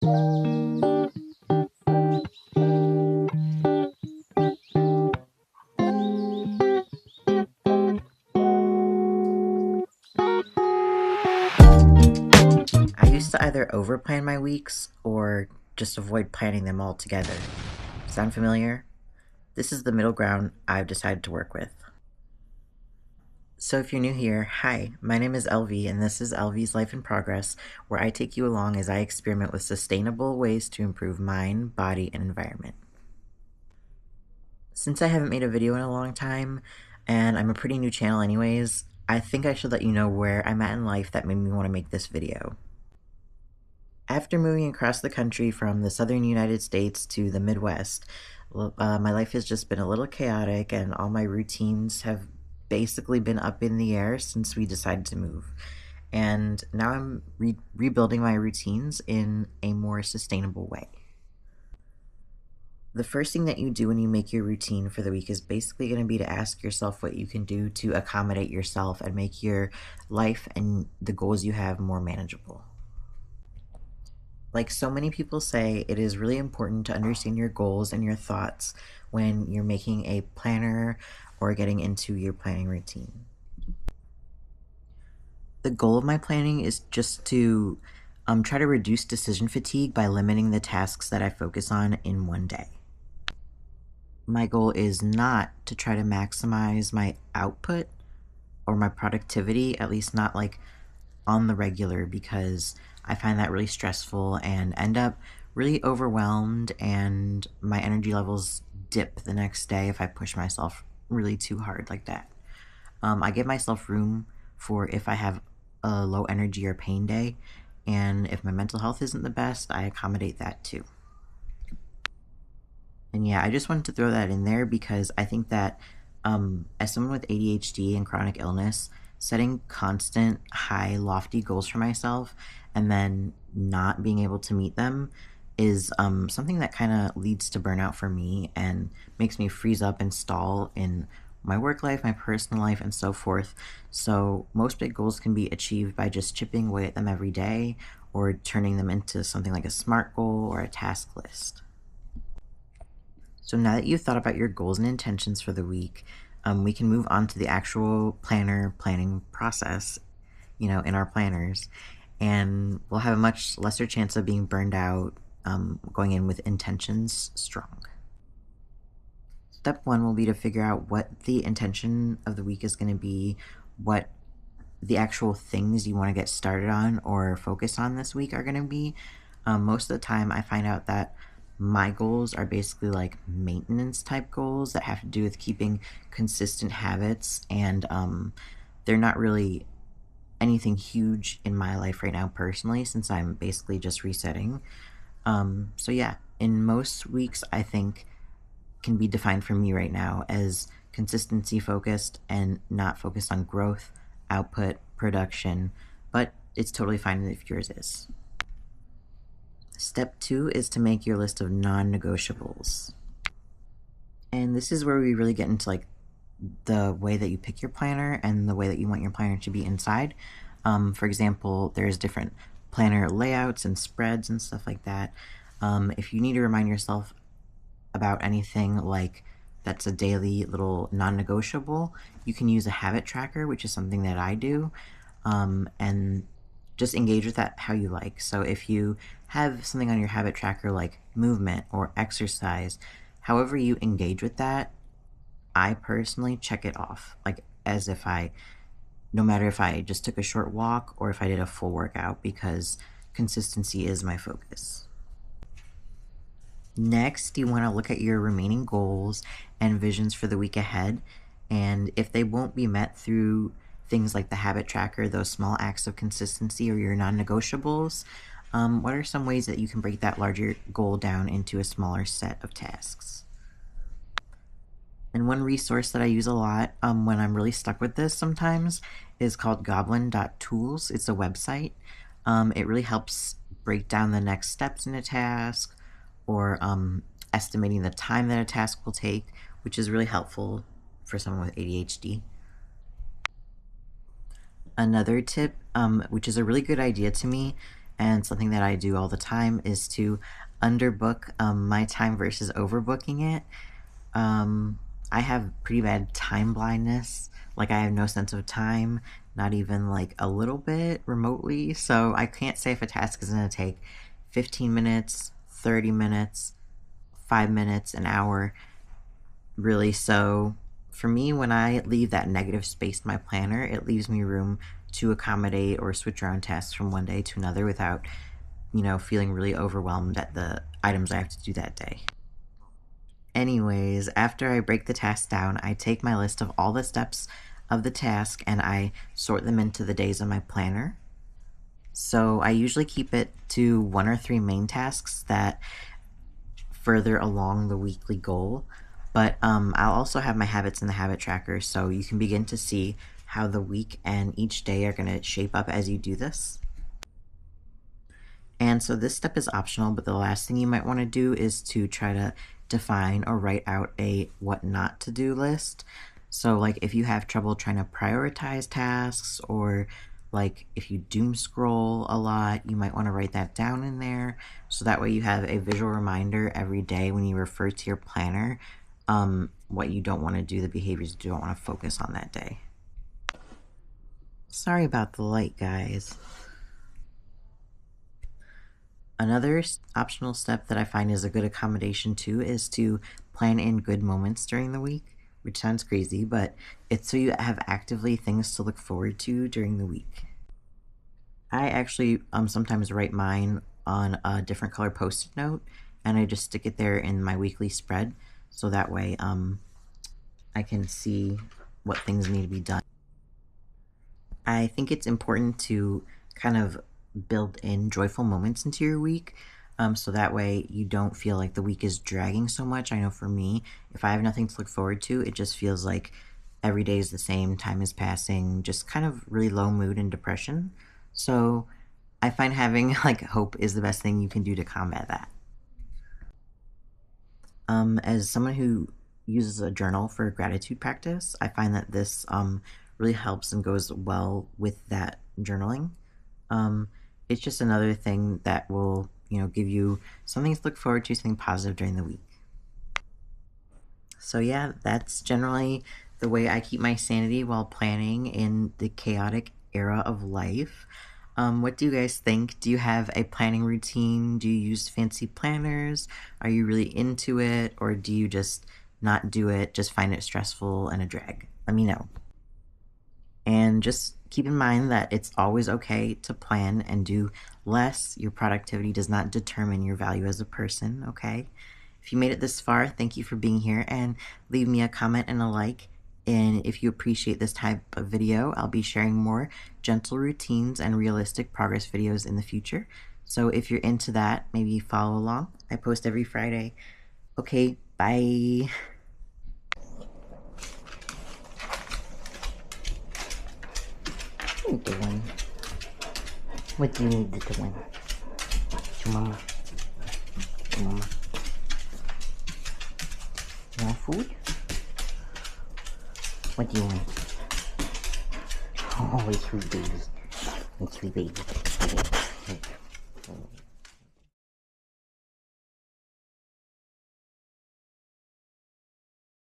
I used to either overplan my weeks or just avoid planning them altogether. Sound familiar? This is the middle ground I've decided to work with. So if you're new here, hi, my name is LV and this is LV's Life in Progress, where I take you along as I experiment with sustainable ways to improve mind, body, and environment. Since I haven't made a video in a long time, and I'm a pretty new channel anyways, I think I should let you know where I'm at in life that made me want to make this video. After moving across the country from the southern United States to the Midwest, my life has just been a little chaotic and all my routines have basically been up in the air since we decided to move. And now I'm rebuilding my routines in a more sustainable way. The first thing that you do when you make your routine for the week is basically going to be to ask yourself what you can do to accommodate yourself and make your life and the goals you have more manageable. Like so many people say, it is really important to understand your goals and your thoughts when you're making a planner or getting into your planning routine. The goal of my planning is just to try to reduce decision fatigue by limiting the tasks that I focus on in one day. My goal is not to try to maximize my output or my productivity, at least not like on the regular, because I find that really stressful and end up really overwhelmed, and my energy levels dip the next day if I push myself really too hard like that. I give myself room for if I have a low energy or pain day, and if my mental health isn't the best, I accommodate that too. And yeah, I just wanted to throw that in there because I think that as someone with ADHD and chronic illness, setting constant, high, lofty goals for myself and then not being able to meet them is something that kind of leads to burnout for me and makes me freeze up and stall in my work life, my personal life, and so forth. So most big goals can be achieved by just chipping away at them every day or turning them into something like a SMART goal or a task list. So now that you've thought about your goals and intentions for the week, we can move on to the actual planning process, in our planners, and we'll have a much lesser chance of being burned out going in with intentions strong. Step one will be to figure out what the intention of the week is going to be, what the actual things you want to get started on or focus on this week are going to be. Most of the time, I find out that my goals are basically like maintenance type goals that have to do with keeping consistent habits, and they're not really anything huge in my life right now personally, since I'm basically just resetting. So yeah, in most weeks I think can be defined for me right now as consistency focused and not focused on growth, output, production, but it's totally fine if yours is. Step two is to make your list of non-negotiables. And this is where we really get into like the way that you pick your planner and the way that you want your planner to be inside. For example, there's different planner layouts and spreads and stuff like that. If you need to remind yourself about anything like that's a daily little non-negotiable, you can use a habit tracker, which is something that I do, and just engage with that how you like. So if you have something on your habit tracker like movement or exercise, however you engage with that, I personally check it off, like as if no matter if I just took a short walk or if I did a full workout, because consistency is my focus. Next, you want to look at your remaining goals and visions for the week ahead, and if they won't be met through things like the habit tracker, those small acts of consistency, or your non-negotiables, what are some ways that you can break that larger goal down into a smaller set of tasks? And one resource that I use a lot when I'm really stuck with this sometimes is called goblin.tools. It's a website. It really helps break down the next steps in a task, or estimating the time that a task will take, which is really helpful for someone with ADHD. Another tip, which is a really good idea to me, And something that I do all the time is to underbook my time versus overbooking it. I have pretty bad time blindness. Like, I have no sense of time, not even like a little bit remotely. So I can't say if a task is going to take 15 minutes, 30 minutes, 5 minutes, an hour, really. So for me, when I leave that negative space in my planner, it leaves me room to accommodate or switch around tasks from one day to another without, feeling really overwhelmed at the items I have to do that day. Anyways, after I break the task down, I take my list of all the steps of the task and I sort them into the days on my planner. So I usually keep it to 1 or 3 main tasks that further along the weekly goal. But I'll also have my habits in the habit tracker so you can begin to see how the week and each day are going to shape up as you do this. And so this step is optional, but the last thing you might want to do is to try to define or write out a what not to do list. So like if you have trouble trying to prioritize tasks, or like if you doom scroll a lot, you might want to write that down in there. So that way you have a visual reminder every day when you refer to your planner, what you don't want to do, the behaviors you don't want to focus on that day. Sorry about the light, guys. Another optional step that I find is a good accommodation too is to plan in good moments during the week, which sounds crazy, but it's so you have actively things to look forward to during the week. I actually sometimes write mine on a different color post-it note, and I just stick it there in my weekly spread, so that way I can see what things need to be done. I think it's important to kind of build in joyful moments into your week, so that way you don't feel like the week is dragging so much. I know for me, if I have nothing to look forward to, it just feels like every day is the same, time is passing, just kind of really low mood and depression. So I find having like hope is the best thing you can do to combat that. As someone who uses a journal for gratitude practice, I find that this really helps and goes well with that journaling. It's just another thing that will, give you something to look forward to, something positive during the week. So yeah, that's generally the way I keep my sanity while planning in the chaotic era of life. What do you guys think? Do you have a planning routine? Do you use fancy planners? Are you really into it? Or do you just not do it, just find it stressful and a drag? Let me know. And just keep in mind that it's always okay to plan and do less. Your productivity does not determine your value as a person, okay? If you made it this far, thank you for being here, and leave me a comment and a like. And if you appreciate this type of video, I'll be sharing more gentle routines and realistic progress videos in the future. So if you're into that, maybe follow along. I post every Friday. Okay, bye. What are you doing? What do you need to do? To mama. To mama. You want food? What do you want? Oh, it's sweet baby. It's sweet baby. Okay.